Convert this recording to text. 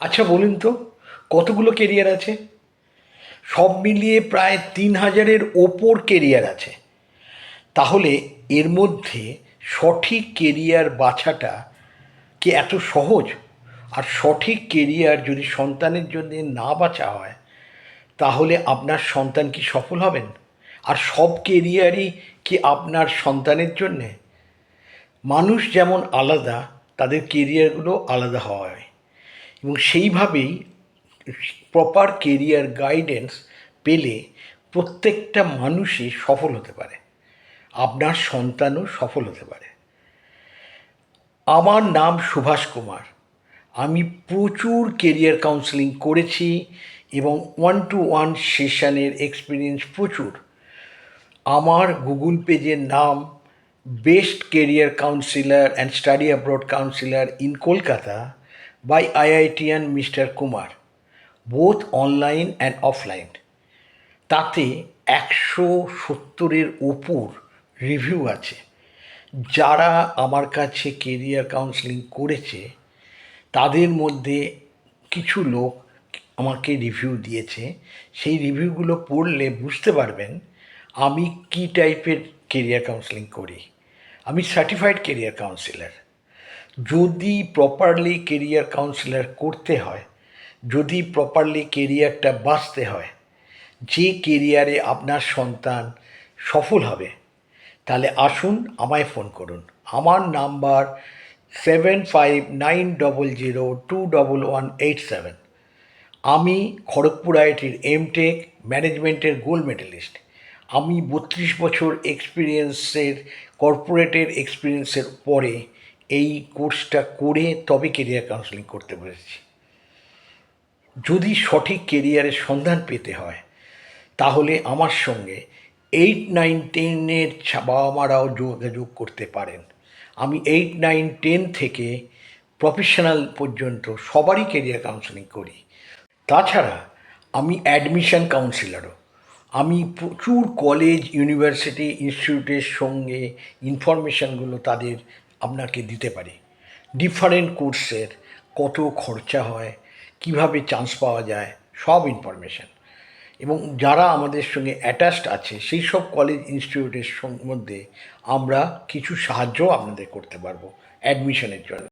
আচ্ছা বলুন তো, কতগুলো কেরিয়ার আছে? সব মিলিয়ে প্রায় ৩,০০০-এর ওপর কেরিয়ার আছে। তাহলে এর মধ্যে সঠিক কেরিয়ার বাছাটা কি এত সহজ? আর সঠিক কেরিয়ার যদি সন্তানের জন্য না বাছা হয়, তাহলে আপনার সন্তান কি সফল হবেন? আর সব কেরিয়ারই কি আপনার সন্তানের জন্যে? মানুষ যেমন আলাদা, তাদের কেরিয়ারগুলো আলাদা হয়, এবং সেইভাবেই প্রপার কেরিয়ার গাইডেন্স পেলে প্রত্যেকটা মানুষই সফল হতে পারে। আপনার সন্তানও সফল হতে পারে। আমার নাম সুভাষ কুমার। আমি প্রচুর কেরিয়ার কাউন্সেলিং করেছি এবং 1-to-1 সেশনের এক্সপিরিয়েন্স প্রচুর। আমার গুগল পেজের নাম best career counsellor and study abroad counsellor in Kolkata by IITian mister Kumar, both online and offline. তাতে ১৭০-এর ওপর রিভিউ আছে। যারা আমার কাছে কেরিয়ার কাউন্সেলিং করেছে তাদের মধ্যে কিছু লোক আমাকে রিভিউ দিয়েছে। সেই রিভিউগুলো পড়লে বুঝতে পারবেন আমি কী টাইপের কেরিয়ার কাউন্সেলিং করি। আমি সার্টিফাইড কেরিয়ার কাউন্সিলর। যদি প্রপারলি কেরিয়ার কাউন্সিলর করতে হয়, যদি প্রপারলি কেরিয়ারটা বাছতে হয়, যে কেরিয়ারে আপনার সন্তান সফল হবে, তাহলে আসুন আমায় ফোন করুন। আমার নাম্বার 7590021187। আমি খড়গপুর আইআইটির এমটেক ম্যানেজমেন্টের গোল্ড মেডেলিস্ট। আমি 32 বছর এক্সপিরিয়েন্সের, কর্পোরেটের এক্সপিরিয়েন্সের পরে এই কোর্সটা করে তবে কেরিয়ার কাউন্সেলিং করতে পেরেছি। যদি সঠিক কেরিয়ারের সন্ধান পেতে হয়, তাহলে আমার সঙ্গে 8, 9, 10-এর বাবা মারাও যোগাযোগ করতে পারেন। আমি 8, 9, 10 থেকে প্রফেশনাল পর্যন্ত সবারই কেরিয়ার কাউন্সেলিং করি। তাছাড়া আমি অ্যাডমিশন কাউন্সিলরও। আমি প্রচুর কলেজ, ইউনিভার্সিটি, ইনস্টিটিউটের সঙ্গে ইনফরমেশানগুলো তাদের আপনাকে দিতে পারি। ডিফারেন্ট কোর্সের কত খরচা হয়, কিভাবে চান্স পাওয়া যায়, সব ইনফরমেশান। এবং যারা আমাদের সঙ্গে অ্যাটাচড আছে সেই সব কলেজ, ইনস্টিটিউটের মধ্যে আমরা কিছু সাহায্য আপনাদের করতে পারবো অ্যাডমিশনের জন্য।